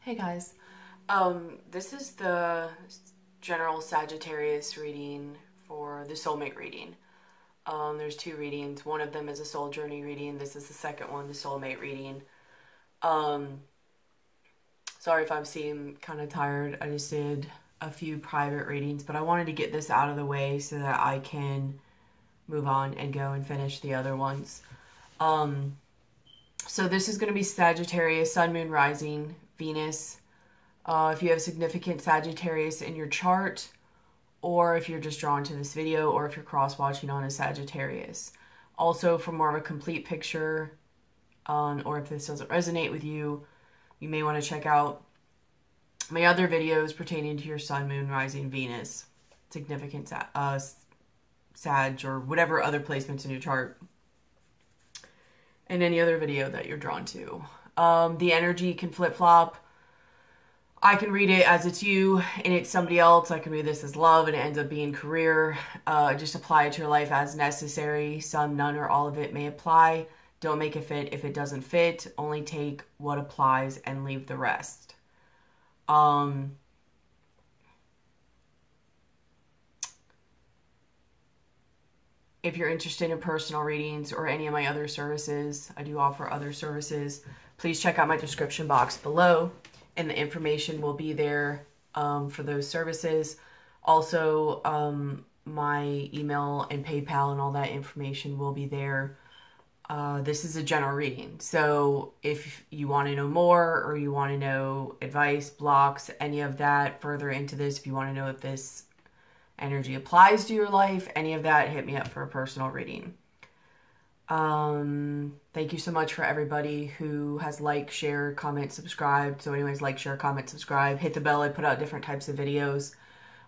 Hey guys, this is the general Sagittarius reading for the Soulmate reading. There's two readings. One of them is a soul journey reading. This is the second one, the Soulmate reading. Sorry if I'm seem kind of tired. I just did a few private readings, but I wanted to get this out of the way so that I can move on and go and finish the other ones. So this is going to be Sagittarius, Sun, Moon, Rising, Venus. If you have significant Sagittarius in your chart, or if you're just drawn to this video, or if you're cross-watching on a Sagittarius. Also, for more of a complete picture, or if this doesn't resonate with you, you may want to check out my other videos pertaining to your Sun, Moon, Rising, Venus, significant Sag, or whatever other placements in your chart, and any other video that you're drawn to. The energy can flip-flop. I can read it as it's you and it's somebody else. I can read this as love and it ends up being career. Just apply it to your life as necessary. Some, none, or all of it may apply. Don't make it fit if it doesn't fit. Only take what applies and leave the rest. If you're interested in personal readings or any of my other services, I do offer other services. Please check out my description box below, and the information will be there for those services. Also, my email and PayPal and all that information will be there. This is a general reading, so if you want to know more or you want to know advice, blocks, any of that further into this, if you want to know if this energy applies to your life, any of that, hit me up for a personal reading. Thank you so much for everybody who has liked, shared, comment, subscribed. So anyways, like, share, comment, subscribe, hit the bell. I put out different types of videos.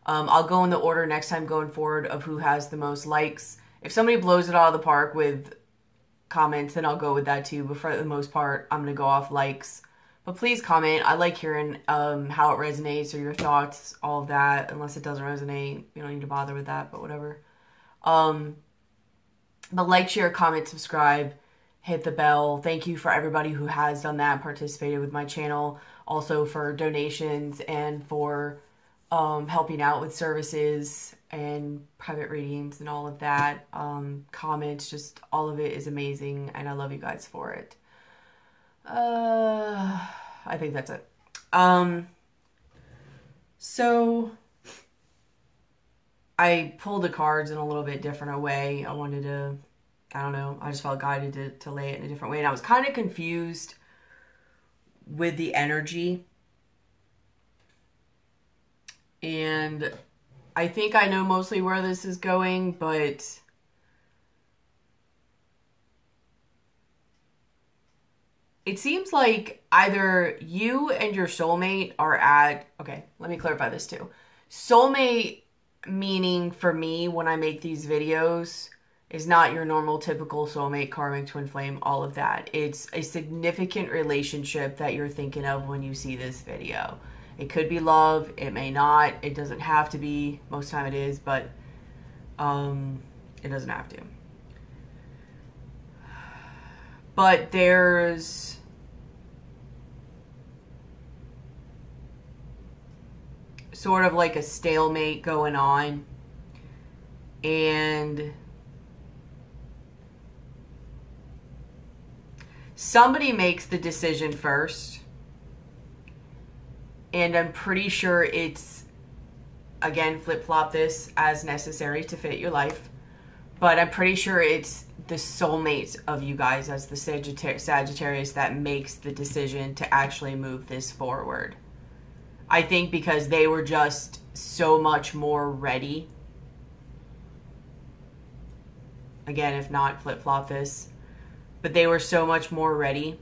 I'll go in the order next time going forward of who has the most likes. If somebody blows it out of the park with comments, then I'll go with that too. But for the most part, I'm going to go off likes. But please comment. I like hearing how it resonates or your thoughts, all of that. Unless it doesn't resonate, you don't need to bother with that, but whatever. But like, share, comment, subscribe, hit the bell. Thank you for everybody who has done that, participated with my channel. Also for donations and for helping out with services and private readings and all of that. Comments, just all of it is amazing. And I love you guys for it. I think that's it. So I pulled the cards in a little bit different way. I wanted to, I don't know, I just felt guided to lay it in a different way. And I was kind of confused with the energy. And I think I know mostly where this is going, but it seems like either you and your soulmate are at, okay, let me clarify this too. Soulmate meaning for me when I make these videos is not your normal typical soulmate, karmic, twin flame, all of that. It's a significant relationship that you're thinking of when you see this video. It could be love, it may not, it doesn't have to be, most time it is, but it doesn't have to. But there's sort of like a stalemate going on, and somebody makes the decision first, and I'm pretty sure it's, again, flip-flop this as necessary to fit your life, but I'm pretty sure it's the soulmate of you guys as the Sagittarius that makes the decision to actually move this forward. I think because they were just so much more ready. Again, if not, flip-flop this. But they were so much more ready.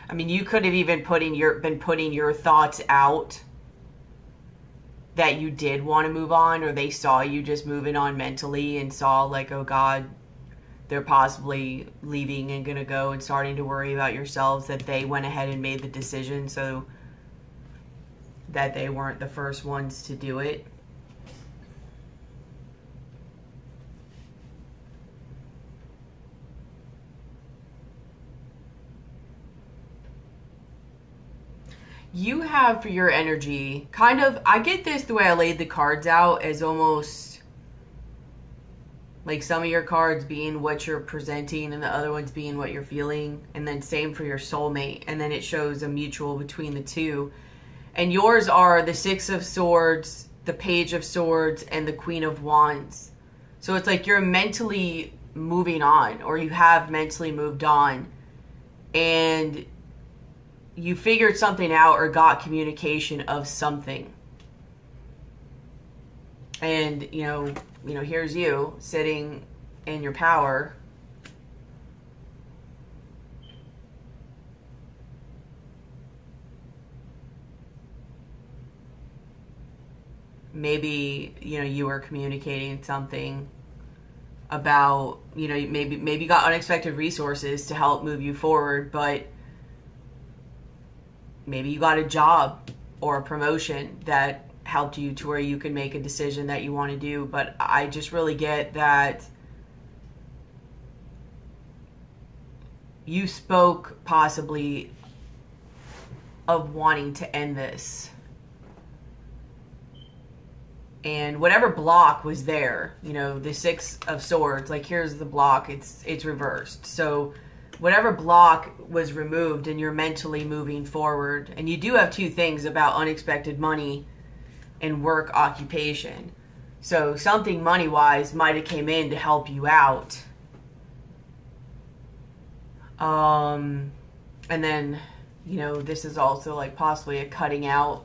I mean, you could have even been putting your thoughts out that you did want to move on, or they saw you just moving on mentally and saw like, oh God, they're possibly leaving and gonna go, and starting to worry about yourselves, that they went ahead and made the decision. So that they weren't the first ones to do it. You have for your energy, kind of, I get this the way I laid the cards out as almost like some of your cards being what you're presenting and the other ones being what you're feeling. And then same for your soulmate. And then it shows a mutual between the two. And yours are the Six of Swords, the Page of Swords, and the Queen of Wands. So it's like you're mentally moving on, or you have mentally moved on. And you figured something out or got communication of something. And, you know, here's you sitting in your power. Maybe, you were communicating something about, maybe you got unexpected resources to help move you forward, but maybe you got a job or a promotion that helped you to where you can make a decision that you want to do. But I just really get that you spoke possibly of wanting to end this. And whatever block was there, the Six of Swords, like here's the block, it's reversed. So whatever block was removed and you're mentally moving forward. And you do have two things about unexpected money and work occupation. So something money-wise might have came in to help you out. And then, this is also like possibly a cutting out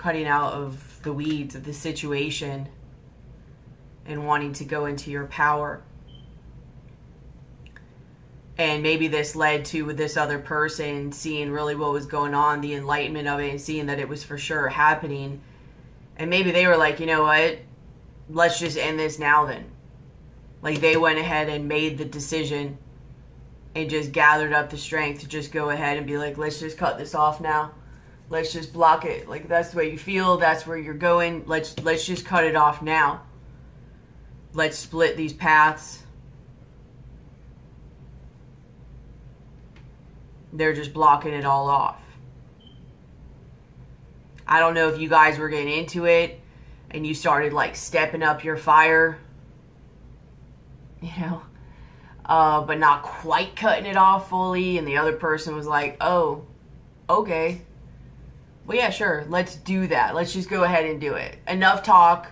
of the weeds of the situation and wanting to go into your power. And maybe this led to, with this other person, seeing really what was going on, the enlightenment of it, and seeing that it was for sure happening. And maybe they were like, you know what? Let's just end this now then. Like they went ahead and made the decision and just gathered up the strength to just go ahead and be like, let's just cut this off now. Let's just block it. Like that's the way you feel. That's where you're going. Let's just cut it off now. Let's split these paths. They're just blocking it all off. I don't know if you guys were getting into it and you started like stepping up your fire, but not quite cutting it off fully. And the other person was like, oh, okay. Well, yeah, sure. Let's do that. Let's just go ahead and do it. Enough talk.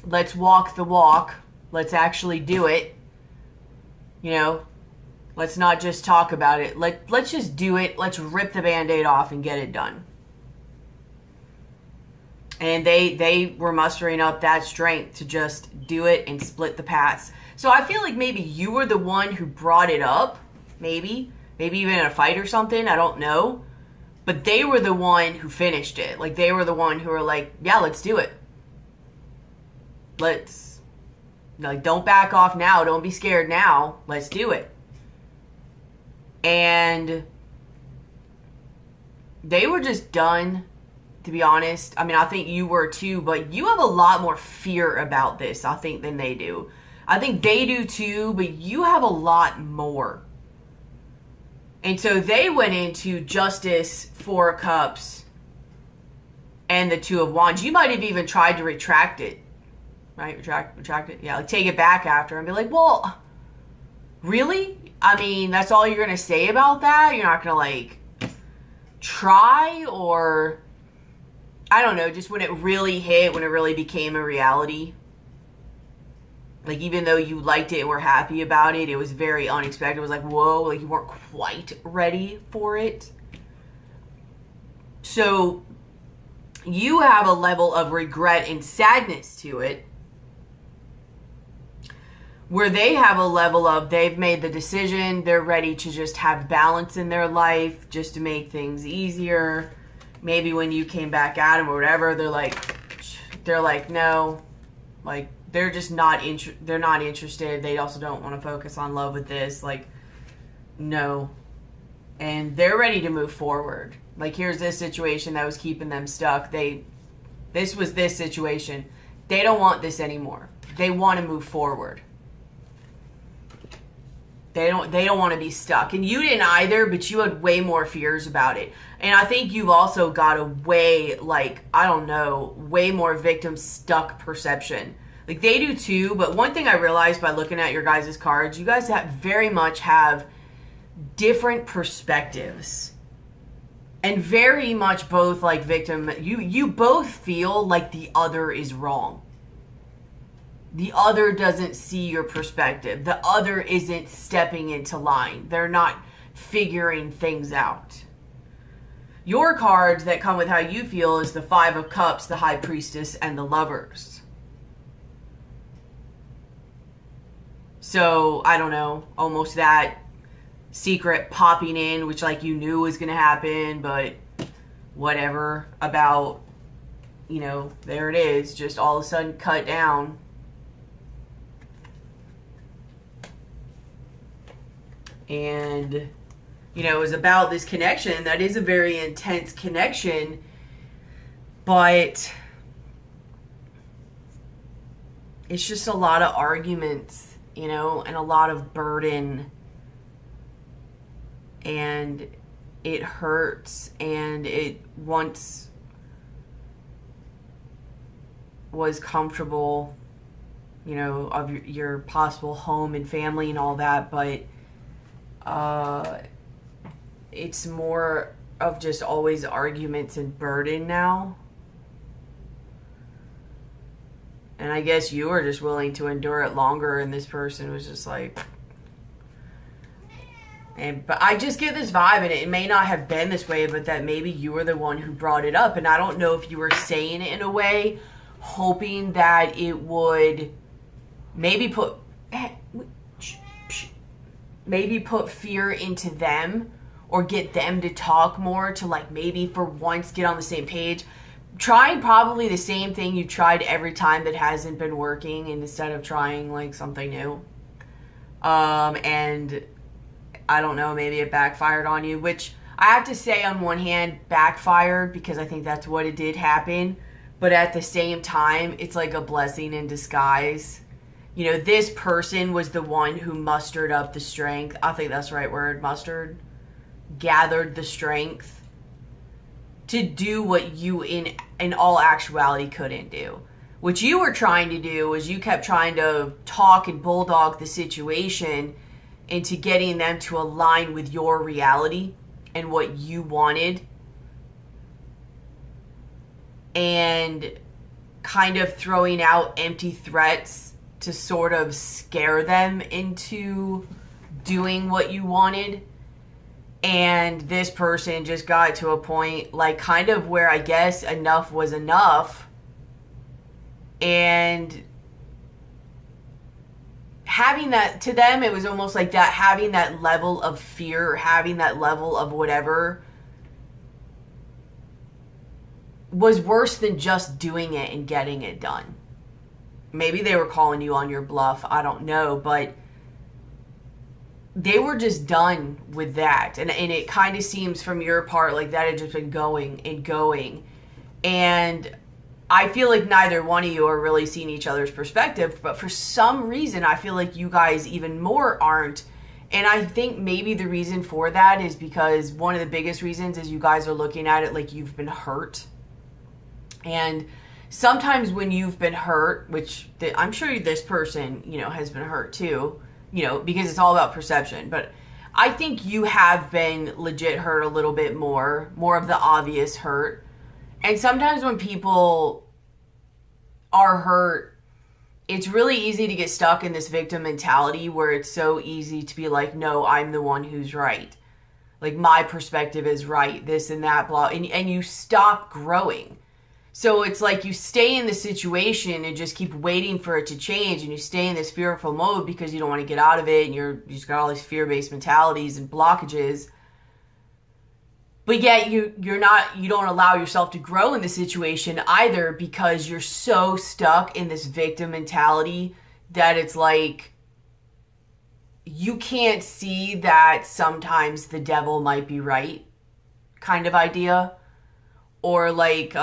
Let's walk the walk. Let's actually do it. Let's not just talk about it. Let's just do it. Let's rip the Band-Aid off and get it done. And they were mustering up that strength to just do it and split the paths. So I feel like maybe you were the one who brought it up. Maybe even in a fight or something. I don't know. But they were the one who finished it. Like they were the one who were like, yeah, let's do it. Don't back off now. Don't be scared now. Let's do it. And they were just done, to be honest. I mean, I think you were too, but you have a lot more fear about this, I think, than they do. I think they do too, but you have a lot more. And so they went into Justice, Four of Cups, and the Two of Wands. You might have even tried to retract it. Right? Retract it? Yeah, like take it back after and be like, well, really? I mean, that's all you're going to say about that? You're not going to, like, try? Or, I don't know, just when it really hit, when it really became a reality. Like, even though you liked it and were happy about it, it was very unexpected. It was like, whoa, like, you weren't quite ready for it. So, you have a level of regret and sadness to it, where they have a level of, they've made the decision, they're ready to just have balance in their life, just to make things easier. Maybe when you came back at them or whatever, they're like, no, like, they're just not interested. They also don't want to focus on love with this. Like, no. And they're ready to move forward. Like, here's this situation that was keeping them stuck. This was this situation. They don't want this anymore. They want to move forward. They don't want to be stuck. And you didn't either, but you had way more fears about it. And I think you've also got a way, like, I don't know, way more victim stuck perception. Like, they do too, but one thing I realized by looking at your guys' cards, you guys very much have different perspectives. And very much both, like, victim, you both feel like the other is wrong. The other doesn't see your perspective. The other isn't stepping into line. They're not figuring things out. Your cards that come with how you feel is the Five of Cups, the High Priestess, and the Lovers. So, I don't know, almost that secret popping in, which, like, you knew was going to happen, but whatever, about, you know, there it is, just all of a sudden cut down. And, you know, it was about this connection. That is a very intense connection, but it's just a lot of arguments, you know, and a lot of burden. And it hurts, and it once was comfortable, you know, of your possible home and family and all that, but it's more of just always arguments and burden now. And I guess you were just willing to endure it longer, and this person was just like... But I just get this vibe, and it may not have been this way, but that maybe you were the one who brought it up. And I don't know if you were saying it in a way, hoping that it would maybe put fear into them, or get them to talk more, to, like, maybe for once get on the same page. Trying probably the same thing you tried every time that hasn't been working, and instead of trying, like, something new. And I don't know, maybe it backfired on you, which I have to say, on one hand, backfired, because I think that's what it did happen. But at the same time, it's like a blessing in disguise. You know, this person was the one who mustered up the strength. I think that's the right word, mustered. Gathered the strength to do what you in all actuality couldn't do. What you were trying to do was you kept trying to talk and bulldog the situation into getting them to align with your reality and what you wanted, and kind of throwing out empty threats to sort of scare them into doing what you wanted. And this person just got to a point, like, kind of where I guess enough was enough, and having that, to them, it was almost like that, having that level of fear, having that level of whatever, was worse than just doing it and getting it done. Maybe they were calling you on your bluff, I don't know, but they were just done with that. And it kind of seems from your part like that had just been going and going. And I feel like neither one of you are really seeing each other's perspective, but for some reason, I feel like you guys even more aren't. And I think maybe the reason for that is because one of the biggest reasons is you guys are looking at it like you've been hurt. And sometimes when you've been hurt, which I'm sure this person, you know, has been hurt too, you know, because it's all about perception. But I think you have been legit hurt a little bit more of the obvious hurt. And sometimes when people are hurt, it's really easy to get stuck in this victim mentality where it's so easy to be like, no, I'm the one who's right. Like, my perspective is right, this and that, blah. And you stop growing. So it's like you stay in the situation and just keep waiting for it to change, and you stay in this fearful mode because you don't want to get out of it, and you just got all these fear-based mentalities and blockages. But yet you don't allow yourself to grow in the situation either, because you're so stuck in this victim mentality that it's like you can't see that sometimes the devil might be right. kind of idea. Or like,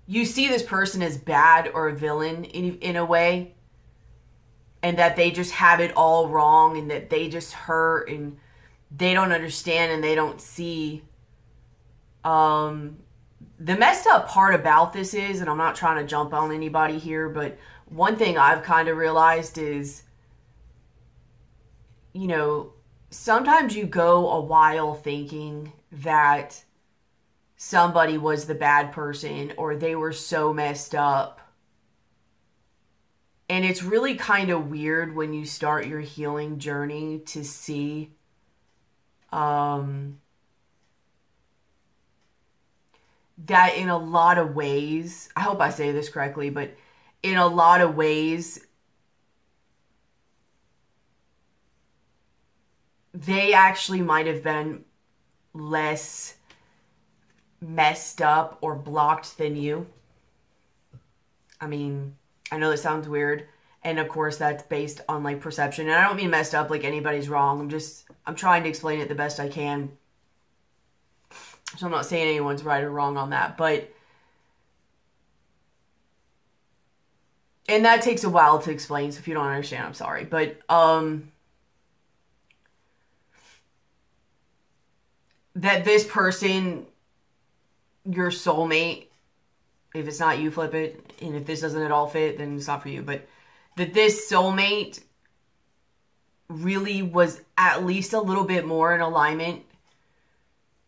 you see this person as bad or a villain in a way. And that they just have it all wrong. And that they just hurt. And they don't understand and they don't see. The messed up part about this is, and I'm not trying to jump on anybody here, but one thing I've kind of realized is, you know, sometimes you go a while thinking that somebody was the bad person or they were so messed up. And it's really kind of weird when you start your healing journey to see that in a lot of ways, I hope I say this correctly, but in a lot of ways, they actually might have been less messed up or blocked than you. I mean, I know that sounds weird. And of course, that's based on like perception. And I don't mean messed up like anybody's wrong. I'm trying to explain it the best I can. So I'm not saying anyone's right or wrong on that, but, and that takes a while to explain, so if you don't understand, I'm sorry, but, that this person, your soulmate, if it's not you, flip it, and if this doesn't at all fit, then it's not for you, but that this soulmate really was at least a little bit more in alignment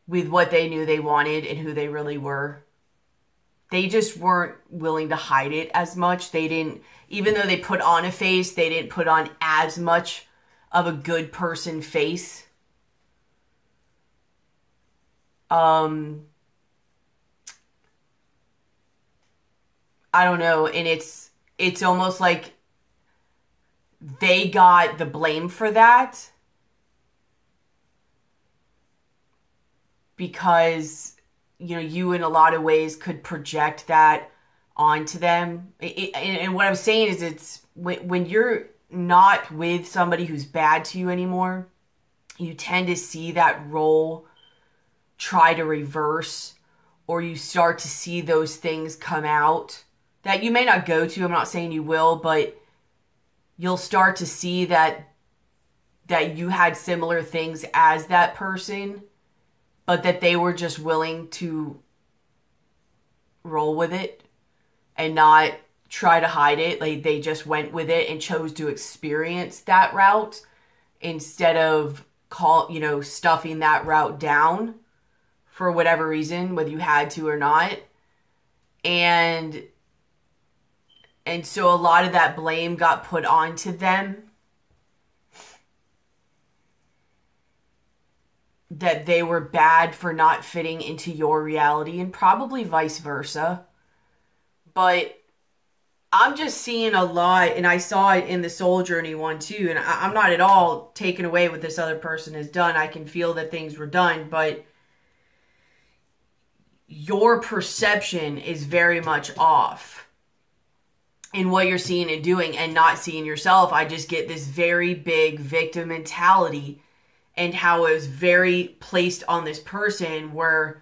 with what they knew they wanted and who they really were. They just weren't willing to hide it as much. They didn't, even though they put on a face, they didn't put on as much of a good person face. I don't know. And it's almost like they got the blame for that. Because, you know, you in a lot of ways could project that onto them. And what I'm saying is it's when you're not with somebody who's bad to you anymore, you tend to see that role try to reverse, or you start to see those things come out that you may not go to. I'm not saying you will, but you'll start to see that you had similar things as that person, but that they were just willing to roll with it and not try to hide it. Like they just went with it and chose to experience that route instead of stuffing that route down for whatever reason, whether you had to or not. And so a lot of that blame got put onto them. That they were bad for not fitting into your reality, and probably vice versa. But I'm just seeing a lot, and I saw it in the soul journey one too, and I'm not at all taking away what this other person has done. I can feel that things were done, but your perception is very much off in what you're seeing and doing and not seeing yourself. I just get this very big victim mentality and how it was very placed on this person where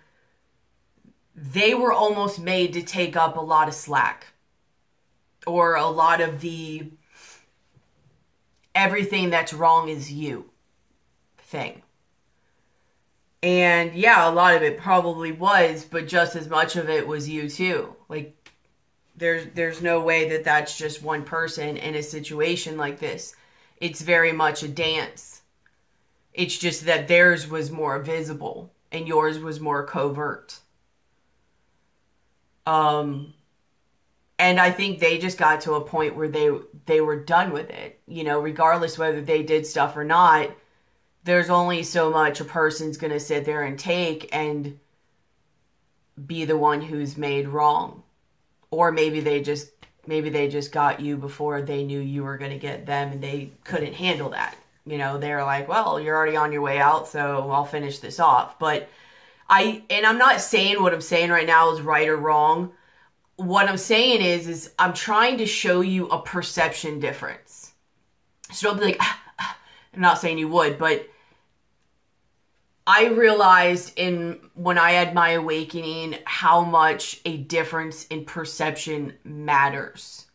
they were almost made to take up a lot of slack or a lot of the everything that's wrong is you thing. And yeah, a lot of it probably was, but just as much of it was you too. Like there's no way that that's just one person in a situation like this. It's very much a dance. It's just that theirs was more visible and yours was more covert. And I think they just got to a point where they were done with it. You know, regardless whether they did stuff or not, there's only so much a person's going to sit there and take and be the one who's made wrong. Or maybe they just got you before they knew you were going to get them and they couldn't handle that. You know, they're like, well, you're already on your way out, so I'll finish this off. But I'm not saying what I'm saying right now is right or wrong. What I'm saying is I'm trying to show you a perception difference. So don't be like, I'm not saying you would, but I realized when I had my awakening how much a difference in perception matters.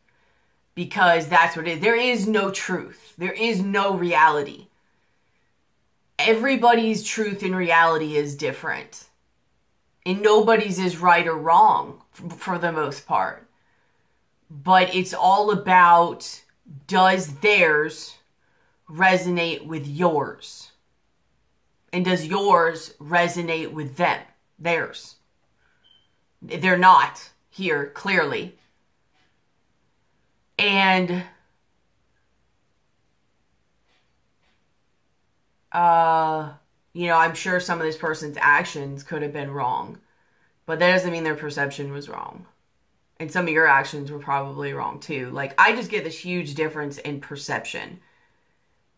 Because that's what it is. There is no truth. There is no reality. Everybody's truth and reality is different. And nobody's is right or wrong for the most part. But it's all about, does theirs resonate with yours? And does yours resonate with them? Theirs. They're not here, clearly. And you know, I'm sure some of this person's actions could have been wrong, but that doesn't mean their perception was wrong. And some of your actions were probably wrong too. Like, I just get this huge difference in perception.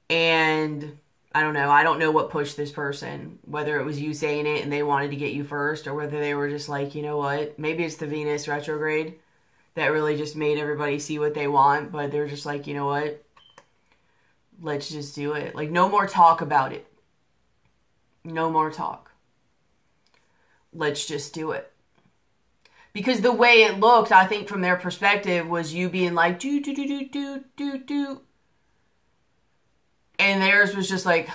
And I don't know. I don't know what pushed this person, whether it was you saying it and they wanted to get you first, or whether they were just like, you know what, maybe it's the Venus retrograde that really just made everybody see what they want, but they're just like, you know what, let's just do it. Like, no more talk about it. No more talk. Let's just do it. Because the way it looked, I think from their perspective, was you being like, do, do, do, do, do, do, do. And theirs was just like,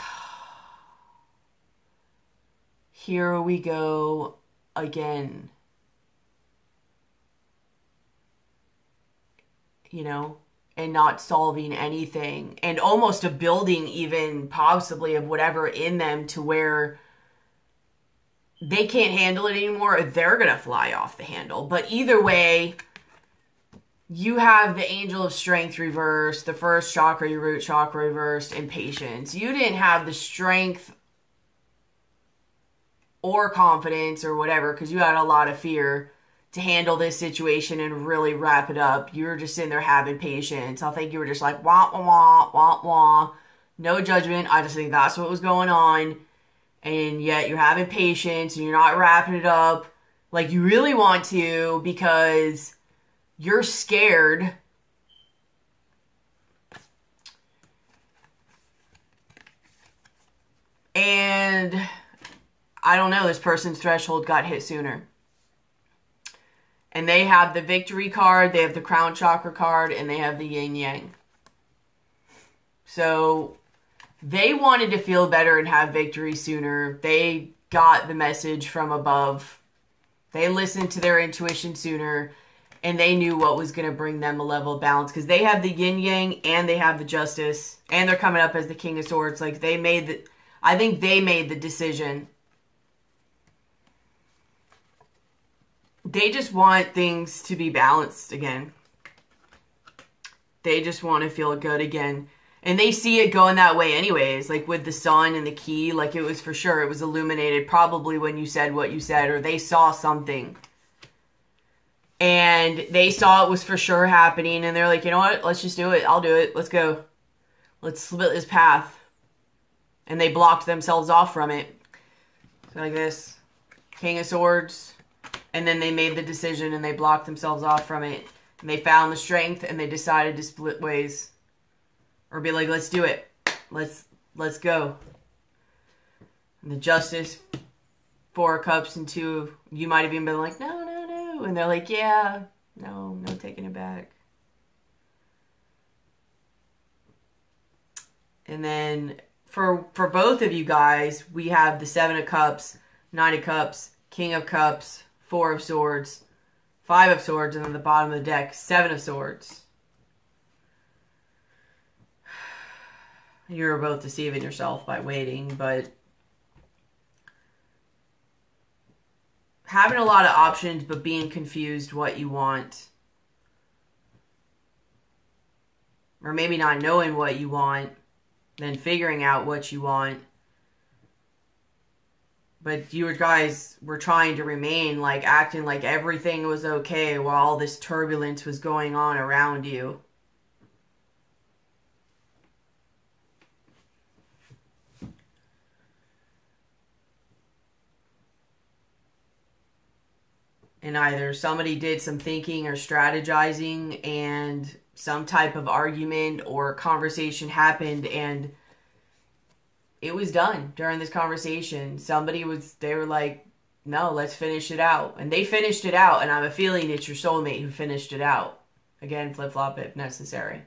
here we go again. You know, and not solving anything. And almost a building even possibly of whatever in them to where they can't handle it anymore, or they're going to fly off the handle. But either way, you have the Angel of Strength reversed, the first chakra, your root chakra reversed, and patience. You didn't have the strength or confidence or whatever, because you had a lot of fear to handle this situation and really wrap it up. You were just sitting there having patience. I think you were just like, wah, wah, wah, wah, wah. No judgment. I just think that's what was going on. And yet you're having patience and you're not wrapping it up like you really want to, because you're scared. And I don't know, this person's threshold got hit sooner. And they have the victory card, they have the crown chakra card, and they have the yin yang. So they wanted to feel better and have victory sooner. They got the message from above. They listened to their intuition sooner. And they knew what was going to bring them a level of balance. Because they have the yin yang and they have the justice. And they're coming up as the King of Swords. Like, they made the... I think they made the decision. They just want things to be balanced again. They just want to feel good again. And they see it going that way anyways. Like with the sun and the key. Like, it was for sure. It was illuminated probably when you said what you said. Or they saw something. And they saw it was for sure happening. And they're like, you know what? Let's just do it. I'll do it. Let's go. Let's split this path. And they blocked themselves off from it. So like this. King of Swords. And then they made the decision and they blocked themselves off from it. And they found the strength and they decided to split ways. Or be like, let's do it. Let's go. And the Justice, 4 cups and 2. You might have even been like, no, no, no. And they're like, yeah, no taking it back. And then for both of you guys, we have the 7 of Cups, 9 of Cups, King of Cups, 4 of Swords, 5 of Swords, and on the bottom of the deck, 7 of Swords. You're both deceiving yourself by waiting, but having a lot of options, but being confused what you want. Or maybe not knowing what you want, then figuring out what you want. But you guys were trying to remain, like, acting like everything was okay while all this turbulence was going on around you. And either somebody did some thinking or strategizing and some type of argument or conversation happened and it was done during this conversation. They were like, no, let's finish it out. And they finished it out, and I have a feeling it's your soulmate who finished it out. Again, flip-flop if necessary.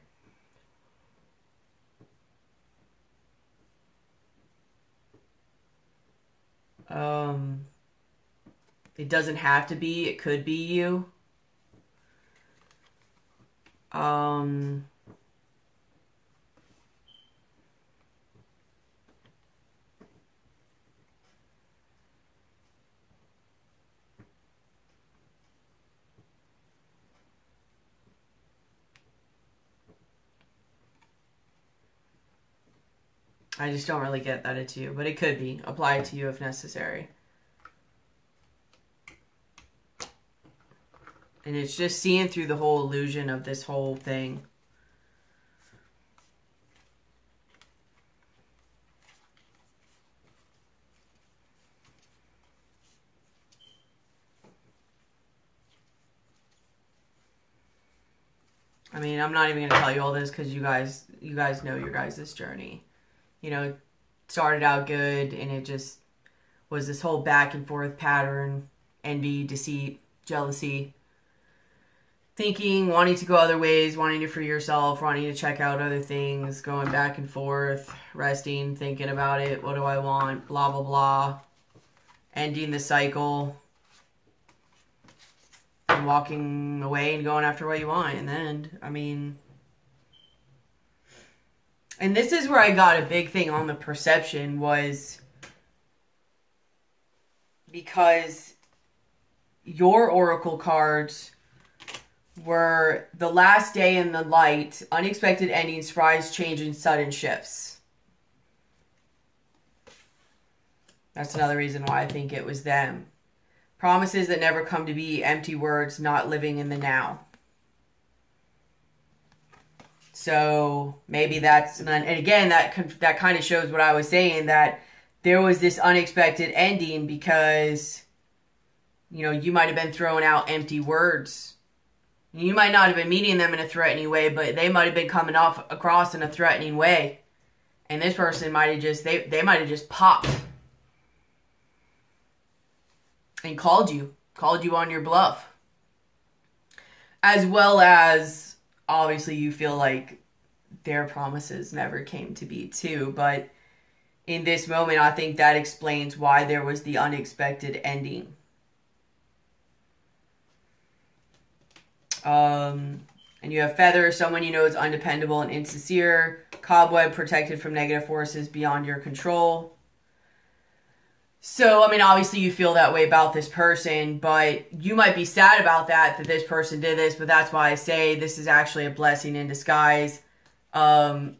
It doesn't have to be. It could be you. I just don't really get that it's you, but it could be. Apply it to you if necessary. And it's just seeing through the whole illusion of this whole thing. I mean, I'm not even going to tell you all this because you guys know your guys' journey. You know, it started out good and it just was this whole back and forth pattern, envy, deceit, jealousy, thinking, wanting to go other ways, wanting to free yourself, wanting to check out other things, going back and forth, resting, thinking about it, what do I want, blah, blah, blah, ending the cycle, and walking away and going after what you want. And then, I mean, and this is where I got a big thing on the perception was because your oracle cards were the last day in the light, unexpected endings, surprise, change, and sudden shifts. That's another reason why I think it was them. Promises that never come to be, empty words, not living in the now. So maybe that's, and again, that kind of shows what I was saying, that there was this unexpected ending because, you know, you might have been throwing out empty words. You might not have been meeting them in a threatening way, but they might have been coming across in a threatening way. And this person might have just, they might have just popped and called you on your bluff. As well as, obviously, you feel like their promises never came to be too. But in this moment, I think that explains why there was the unexpected ending. And you have feather, someone you know is undependable and insincere. Cobweb, protected from negative forces beyond your control. So, I mean, obviously you feel that way about this person, but you might be sad about that this person did this, but that's why I say this is actually a blessing in disguise. Don't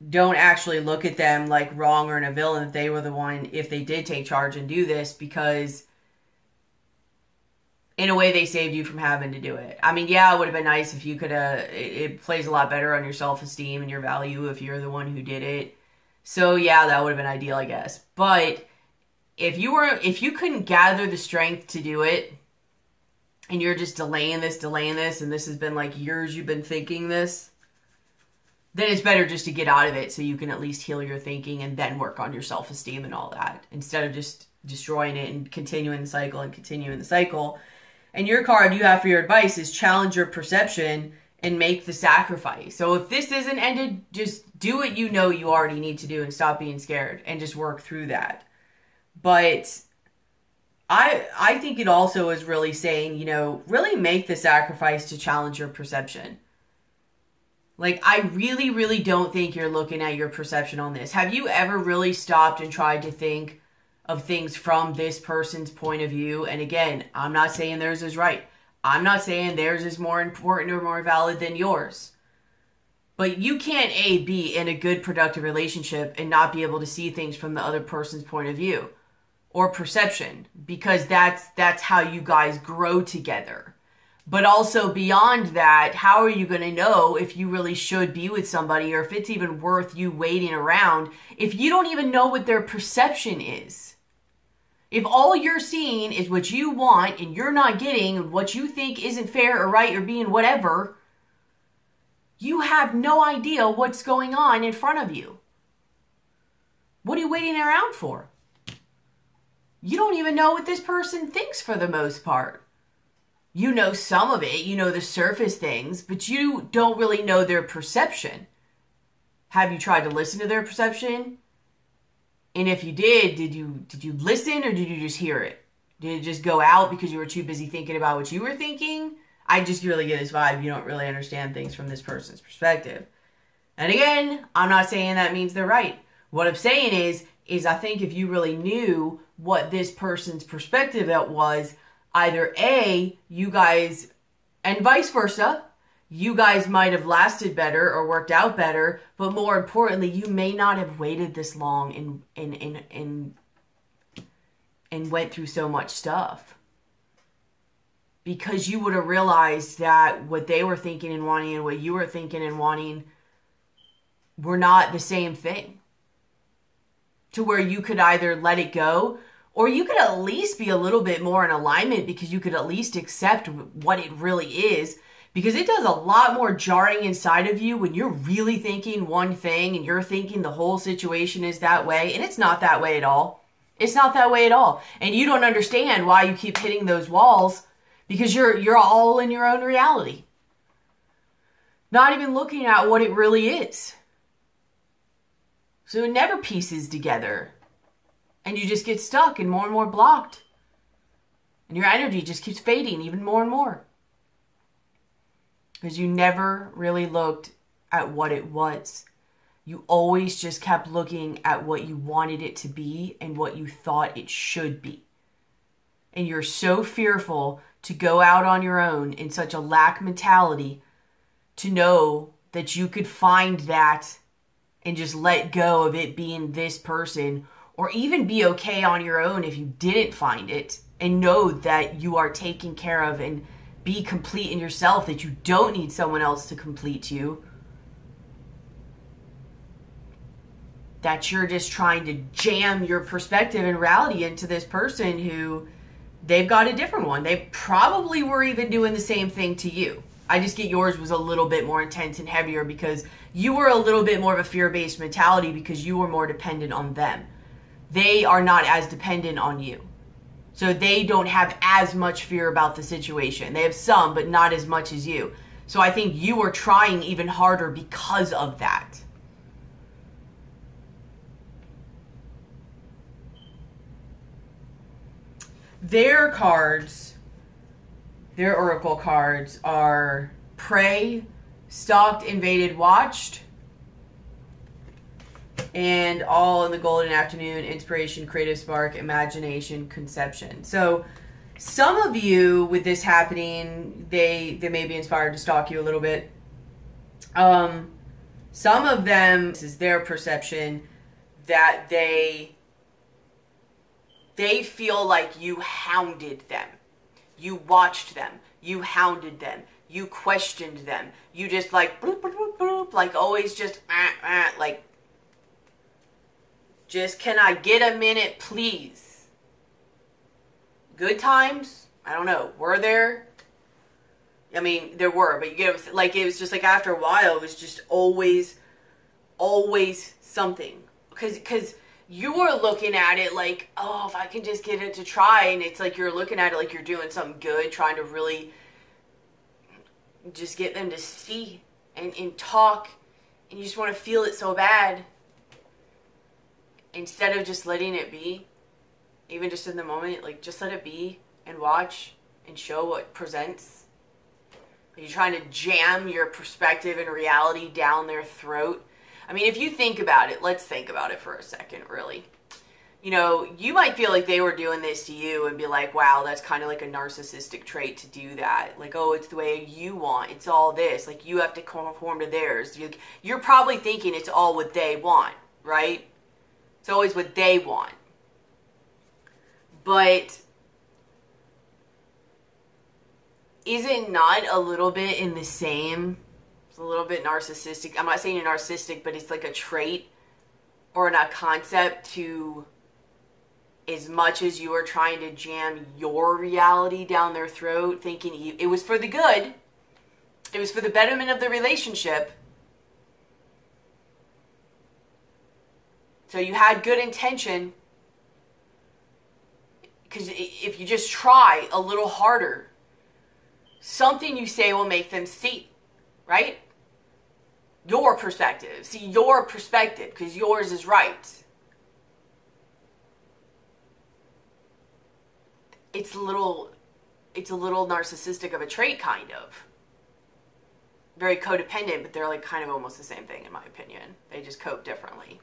actually look at them like wrong or in a villain if they were the one, if they did take charge and do this, because in a way they saved you from having to do it. I mean, yeah, it would have been nice if you could it plays a lot better on your self-esteem and your value if you're the one who did it. So yeah, that would have been ideal, I guess. But if you couldn't gather the strength to do it, and you're just delaying this, and this has been like years you've been thinking this, then it's better just to get out of it so you can at least heal your thinking and then work on your self-esteem and all that, instead of just destroying it and continuing the cycle and continuing the cycle. And your card you have for your advice is challenge your perception and make the sacrifice. So if this isn't ended, just do what you know you already need to do and stop being scared and just work through that. But I think it also is really saying, you know, really make the sacrifice to challenge your perception. Like, I really, really don't think you're looking at your perception on this. Have you ever really stopped and tried to think of things from this person's point of view? And again, I'm not saying theirs is right. I'm not saying theirs is more important or more valid than yours. But you can't, be in a good, productive relationship and not be able to see things from the other person's point of view or perception, because that's how you guys grow together. But also beyond that, how are you going to know if you really should be with somebody, or if it's even worth you waiting around, if you don't even know what their perception is? If all you're seeing is what you want and you're not getting what you think isn't fair or right or being whatever, you have no idea what's going on in front of you. What are you waiting around for? You don't even know what this person thinks for the most part. You know some of it, you know the surface things, but you don't really know their perception. Have you tried to listen to their perception? And if you did you listen or did you just hear it? Did it just go out because you were too busy thinking about what you were thinking? I just really get this vibe you don't really understand things from this person's perspective. And again, I'm not saying that means they're right. What I'm saying is I think if you really knew what this person's perspective was, either A, you guys, and vice versa, you guys might have lasted better or worked out better, but more importantly, you may not have waited this long and went through so much stuff. Because you would have realized that what they were thinking and wanting and what you were thinking and wanting were not the same thing. To where you could either let it go, or you could at least be a little bit more in alignment because you could at least accept what it really is. Because it does a lot more jarring inside of you when you're really thinking one thing and you're thinking the whole situation is that way. And it's not that way at all. It's not that way at all. And you don't understand why you keep hitting those walls because you're all in your own reality. Not even looking at what it really is. So it never pieces together. And you just get stuck and more blocked. And your energy just keeps fading even more and more. Because you never really looked at what it was. You always just kept looking at what you wanted it to be and what you thought it should be. And you're so fearful to go out on your own in such a lack mentality to know that you could find that and just let go of it being this person, or even be okay on your own if you didn't find it, and know that you are taken care of and be complete in yourself, that you don't need someone else to complete you. That you're just trying to jam your perspective and reality into this person who they've got a different one. They probably were even doing the same thing to you. I just get yours was a little bit more intense and heavier because you were a little bit more of a fear-based mentality because you were more dependent on them. They are not as dependent on you. So they don't have as much fear about the situation. They have some, but not as much as you. So I think you are trying even harder because of that. Their cards, their oracle cards are Pray, Stalked, Invaded, Watched, and All in the Golden Afternoon, Inspiration, Creative Spark, Imagination, Conception. So some of you with this happening, they may be inspired to stalk you a little bit. Some of them, this is their perception, that they feel like you hounded them. You watched them. You hounded them. You questioned them. You just like, bloop, bloop, bloop, bloop, like always just, like, just, can I get a minute, please? Good times? I don't know. Were there? I mean, there were, but you get, like, it was just like after a while, it was just always something. Because you were looking at it like, oh, if I can just get it to try. And it's like you're looking at it like you're doing something good, trying to really just get them to see and talk. And you just want to feel it so bad. Instead of just letting it be, even just in the moment, like just let it be and watch and show what presents. Are you trying to jam your perspective and reality down their throat? I mean, if you think about it, let's think about it for a second, really. You know, you might feel like they were doing this to you and be like, wow, that's kind of like a narcissistic trait to do that. Like, oh, it's the way you want. It's all this. Like, you have to conform to theirs. You're probably thinking it's all what they want, right? It's always what they want. But is it not a little bit in the same... a little bit narcissistic. I'm not saying you're narcissistic, but it's like a trait or not concept to, as much as you are trying to jam your reality down their throat, thinking it was for the good, it was for the betterment of the relationship. So you had good intention, because if you just try a little harder, something you say will make them see, right? Your perspective. See your perspective, because yours is right. It's a little narcissistic of a trait, kind of. Very codependent, but they're like kind of almost the same thing, in my opinion. They just cope differently.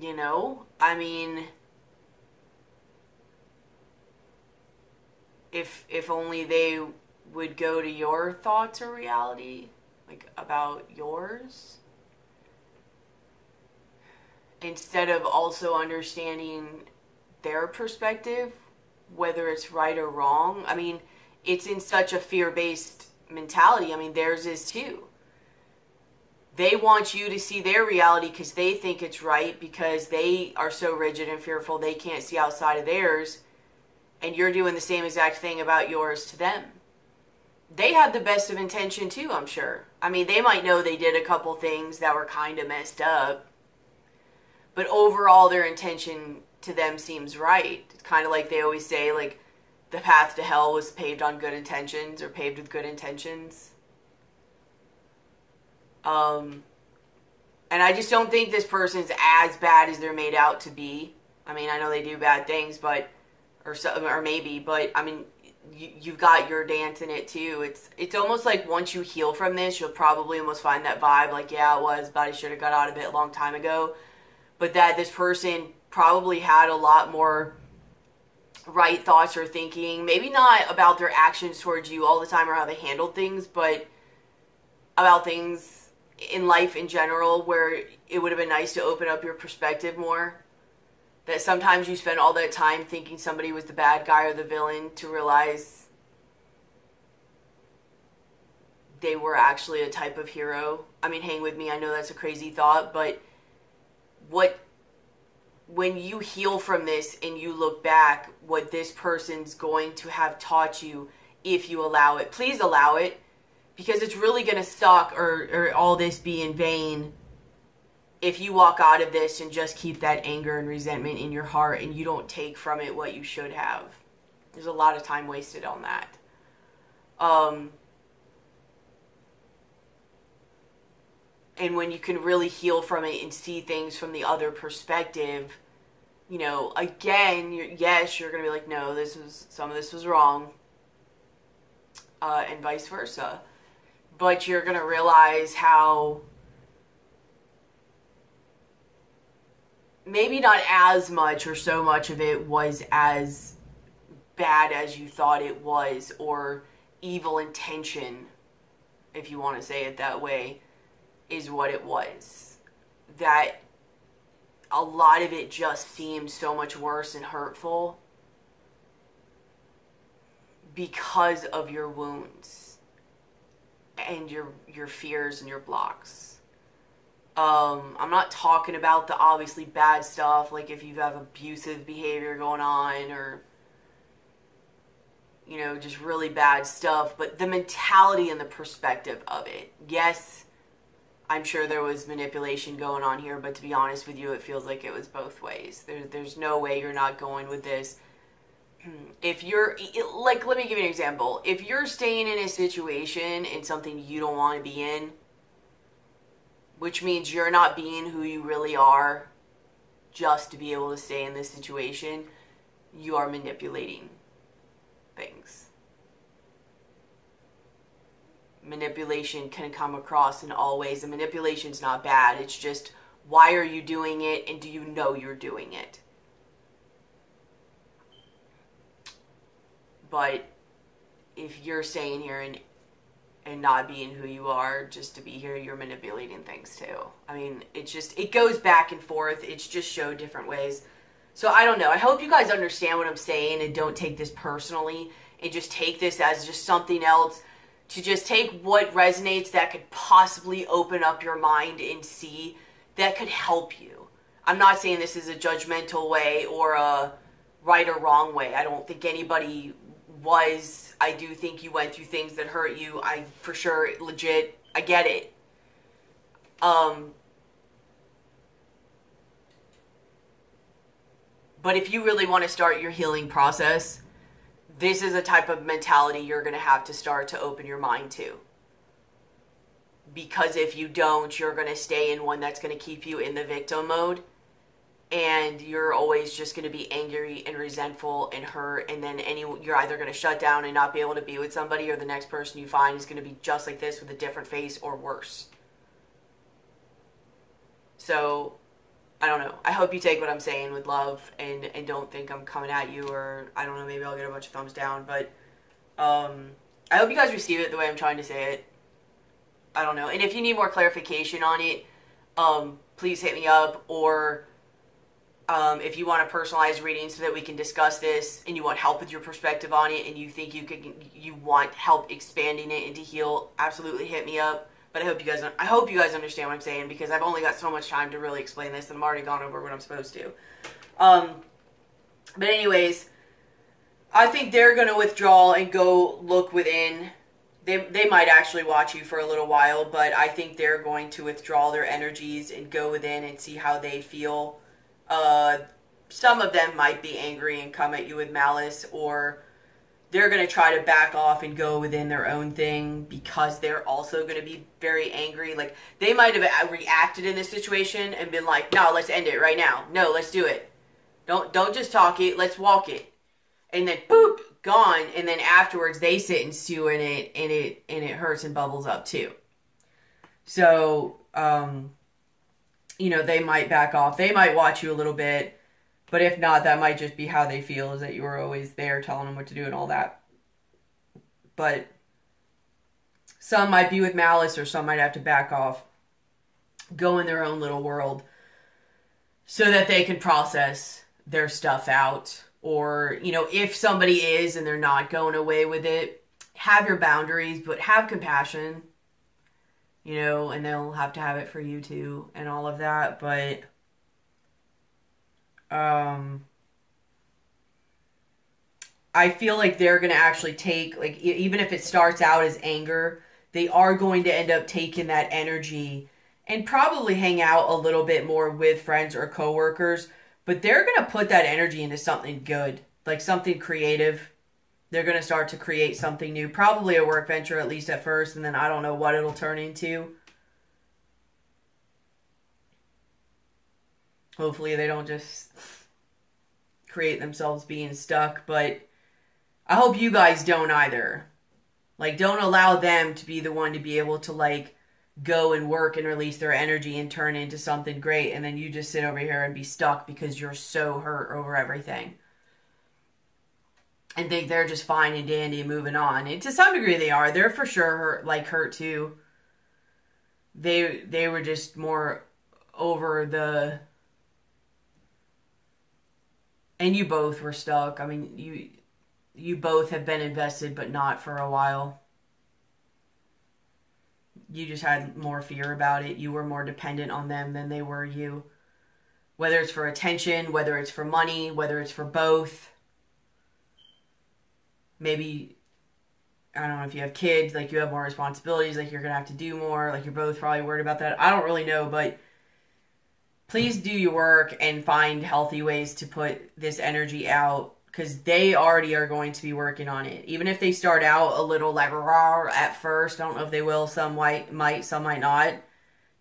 You know, I mean, if only they would go to your thoughts or reality, like about yours, instead of also understanding their perspective, whether it's right or wrong. I mean, it's in such a fear-based mentality. I mean, theirs is too. They want you to see their reality because they think it's right, because they are so rigid and fearful they can't see outside of theirs, and you're doing the same exact thing about yours to them. They have the best of intention too, I'm sure. I mean, they might know they did a couple things that were kind of messed up, but overall their intention to them seems right. It's kind of like they always say, like, the path to hell was paved on good intentions, or paved with good intentions. And I just don't think this person's as bad as they're made out to be. I mean, I know they do bad things, but, or maybe, but I mean, you've got your dance in it too. It's almost like once you heal from this, you'll probably almost find that vibe, like, yeah, it was, but I should have got out of it a long time ago. But that this person probably had a lot more right thoughts or thinking, maybe not about their actions towards you all the time or how they handled things, but about things in life in general, where it would have been nice to open up your perspective more. That sometimes you spend all that time thinking somebody was the bad guy or the villain, to realize they were actually a type of hero. I mean, hang with me, I know that's a crazy thought, but when you heal from this and you look back, what this person's going to have taught you, if you allow it, please allow it, because it's really going to suck, or all this be in vain, if you walk out of this and just keep that anger and resentment in your heart and you don't take from it what you should have. There's a lot of time wasted on that. And when you can really heal from it and see things from the other perspective, you know, again, you're going to be like, no, some of this was wrong, and vice versa. But you're going to realize how maybe not as much or so much of it was as bad as you thought it was, or evil intention, if you want to say it that way, is what it was. That a lot of it just seemed so much worse and hurtful because of your wounds and your fears and your blocks. I'm not talking about the obviously bad stuff, like if you have abusive behavior going on, or, you know, just really bad stuff, but the mentality and the perspective of it. Yes, I'm sure there was manipulation going on here, but to be honest with you, it feels like it was both ways. There's no way you're not going with this. If you're, like, let me give you an example. If you're staying in a situation in something you don't want to be in, which means you're not being who you really are just to be able to stay in this situation, you are manipulating things. Manipulation can come across in all ways, and manipulation's not bad. It's just, why are you doing it, and do you know you're doing it? But if you're staying here and not being who you are just to be here, you're manipulating things too. I mean, it goes back and forth. It's just showed different ways. So I don't know. I hope you guys understand what I'm saying and don't take this personally, and just take this as just something else, to just take what resonates that could possibly open up your mind and see that could help you. I'm not saying this is a judgmental way or a right or wrong way. I don't think anybody was. I do think you went through things that hurt you. I for sure legit I get it. But if you really want to start your healing process, this is a type of mentality you're going to have to start to open your mind to. Because if you don't, you're going to stay in one that's going to keep you in the victim mode. And you're always just going to be angry and resentful and hurt. And then you're either going to shut down and not be able to be with somebody, or the next person you find is going to be just like this with a different face or worse. So, I don't know. I hope you take what I'm saying with love and don't think I'm coming at you, or I don't know, maybe I'll get a bunch of thumbs down. But I hope you guys receive it the way I'm trying to say it. I don't know. And if you need more clarification on it, please hit me up, or if you want a personalized reading so that we can discuss this, and you want help with your perspective on it, and you think you want help expanding it and to heal, absolutely hit me up. But I hope you guys understand what I'm saying, because I've only got so much time to really explain this, and I'm already gone over what I'm supposed to. But anyways, I think they're going to withdraw and go look within. They might actually watch you for a little while, but I think they're going to withdraw their energies and go within and see how they feel. Some of them might be angry and come at you with malice, or they're going to try to back off and go within their own thing, because they're also going to be very angry. Like, they might have reacted in this situation and been like, no, let's end it right now. No, let's do it. Don't just talk it. Let's walk it. And then, boop, gone. And then afterwards, they sit and stew in it, and it hurts and bubbles up too. So, you know, they might back off. They might watch you a little bit. But if not, that might just be how they feel, is that you were always there telling them what to do and all that. But some might be with malice, or some might have to back off, go in their own little world so that they can process their stuff out. Or, you know, if somebody is and they're not going away with it, have your boundaries, but have compassion, you know, and they'll have to have it for you too and all of that. But I feel like they're going to actually take, like, even if it starts out as anger, they are going to end up taking that energy and probably hang out a little bit more with friends or coworkers, but they're going to put that energy into something good, like something creative. They're going to start to create something new, probably a work venture, at least at first, and then I don't know what it'll turn into. Hopefully they don't just create themselves being stuck, but I hope you guys don't either. Like, don't allow them to be the one to be able to, like, go and work and release their energy and turn into something great, and then you just sit over here and be stuck because you're so hurt over everything. And think they're just fine and dandy and moving on. And to some degree they are. They're for sure hurt too. They were just more over the... And you both were stuck. I mean, you both have been invested, but not for a while. You just had more fear about it. You were more dependent on them than they were you. Whether it's for attention, whether it's for money, whether it's for both. Maybe, I don't know, if you have kids, like, you have more responsibilities, like, you're going to have to do more. Like, you're both probably worried about that. I don't really know, but please do your work and find healthy ways to put this energy out, because they already are going to be working on it. Even if they start out a little like raw at first, I don't know if they will, some might, some might not.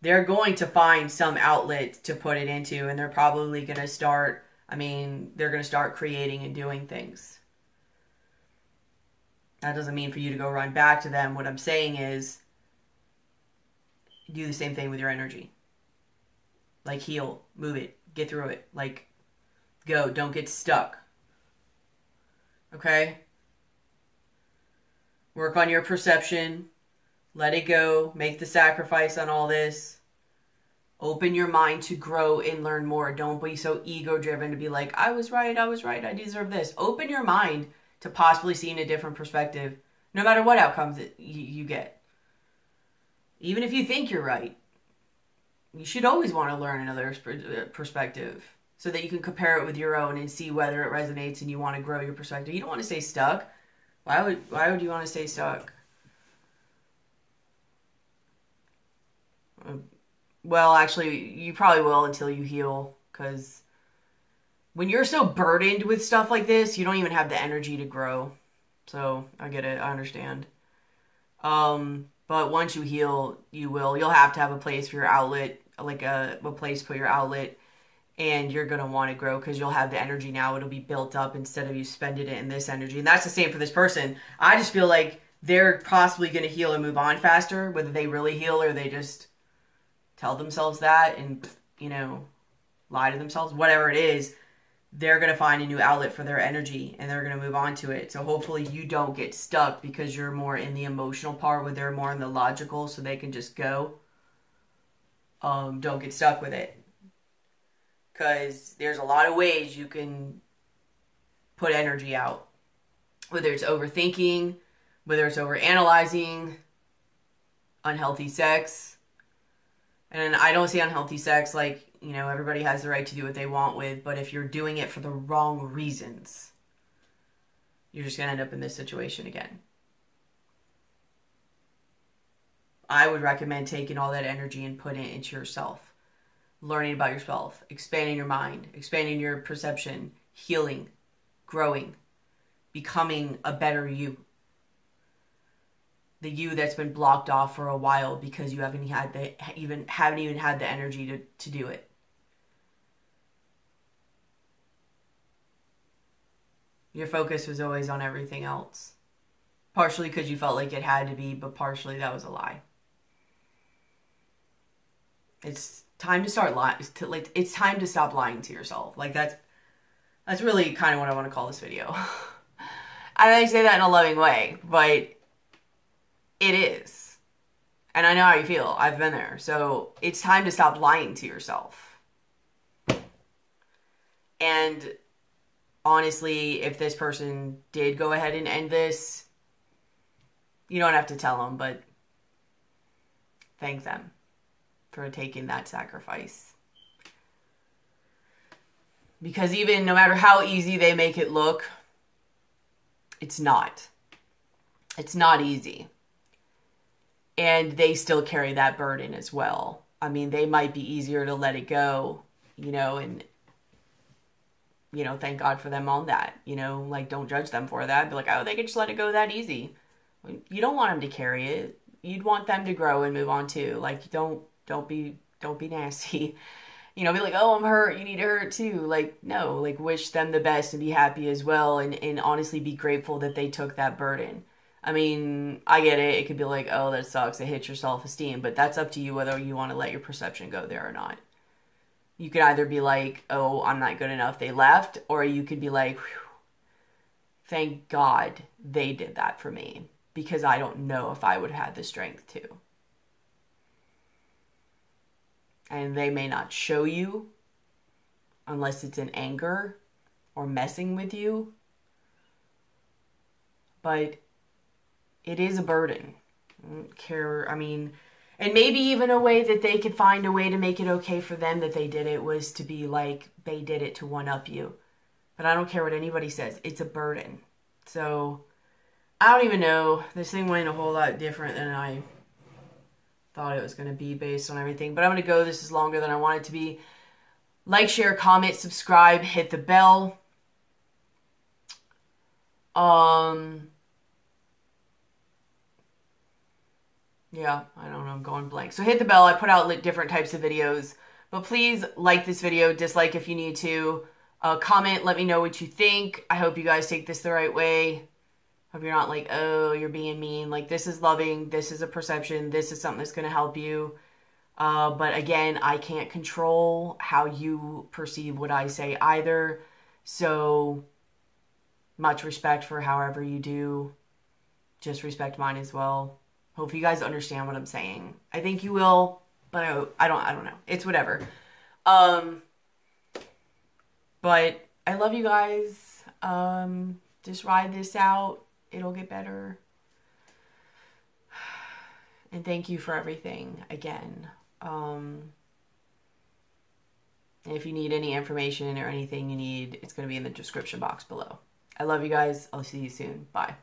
They're going to find some outlet to put it into, and they're probably going to start, they're going to start creating and doing things. That doesn't mean for you to go run back to them. What I'm saying is, do the same thing with your energy. Like, heal, move it, get through it. Like, go, don't get stuck. Okay? Work on your perception. Let it go. Make the sacrifice on all this. Open your mind to grow and learn more. Don't be so ego-driven to be like, I was right, I deserve this. Open your mind to possibly seeing a different perspective, no matter what outcomes you get. Even if you think you're right. You should always want to learn another perspective so that you can compare it with your own and see whether it resonates and you want to grow your perspective. You don't want to stay stuck. Why would you want to stay stuck? Well, actually, you probably will until you heal, because when you're so burdened with stuff like this, you don't even have the energy to grow. So, I get it. I understand. But once you heal, you will. You'll have to have a place for your outlet, like a place to put your outlet, and you're going to want to grow because you'll have the energy now. It'll be built up instead of you spending it in this energy. And that's the same for this person. I just feel like they're possibly going to heal and move on faster, whether they really heal or they just tell themselves that and, you know, lie to themselves, whatever it is. They're going to find a new outlet for their energy and they're going to move on to it. So hopefully you don't get stuck because you're more in the emotional part where they're more in the logical, so they can just go. Don't get stuck with it. Because there's a lot of ways you can put energy out. Whether it's overthinking, whether it's overanalyzing, unhealthy sex. And I don't say unhealthy sex like, you know, everybody has the right to do what they want with, but if you're doing it for the wrong reasons, you're just going to end up in this situation again. I would recommend taking all that energy and putting it into yourself. Learning about yourself, expanding your mind, expanding your perception, healing, growing, becoming a better you. The you that's been blocked off for a while because you haven't even had the energy to do it. Your focus was always on everything else. Partially because you felt like it had to be, but partially that was a lie. It's time to start lying. It's time to stop lying to yourself. Like that's really kind of what I want to call this video. I say that in a loving way, but it is. And I know how you feel. I've been there. So it's time to stop lying to yourself. And honestly, if this person did go ahead and end this, you don't have to tell them, but thank them for taking that sacrifice. Because even no matter how easy they make it look, it's not. It's not easy. And they still carry that burden as well. I mean, they might be easier to let it go, you know, and, you know, thank God for them on that, you know, like don't judge them for that. Be like, oh, they can just let it go that easy. You don't want them to carry it. You'd want them to grow and move on too. Like, don't be nasty. You know, be like, oh, I'm hurt. You need to hurt too. Like, no, like wish them the best and be happy as well. And honestly be grateful that they took that burden. I mean, I get it. It could be like, oh, that sucks. It hits your self-esteem. But that's up to you whether you want to let your perception go there or not. You could either be like, oh, I'm not good enough. They left. Or you could be like, thank God they did that for me. Because I don't know if I would have had the strength to. And they may not show you unless it's in anger or messing with you. But it is a burden. I don't care. I mean, and maybe even a way that they could find a way to make it okay for them that they did it was to be like, they did it to one-up you. But I don't care what anybody says. It's a burden. So, I don't even know. This thing went a whole lot different than I thought it was going to be based on everything. But I'm going to go. This is longer than I want it to be. Like, share, comment, subscribe, hit the bell. Yeah, I don't know. I'm going blank. So hit the bell. I put out different types of videos. But please like this video. Dislike if you need to. Comment. Let me know what you think. I hope you guys take this the right way. Hope you're not like, oh, you're being mean. Like, this is loving. This is a perception. This is something that's going to help you. But again, I can't control how you perceive what I say either. So much respect for however you do. Just respect mine as well. Hope you guys understand what I'm saying. I think you will, but I don't know. It's whatever. But I love you guys. Just ride this out. It'll get better. And thank you for everything again. And if you need any information or anything you need, it's going to be in the description box below. I love you guys. I'll see you soon. Bye.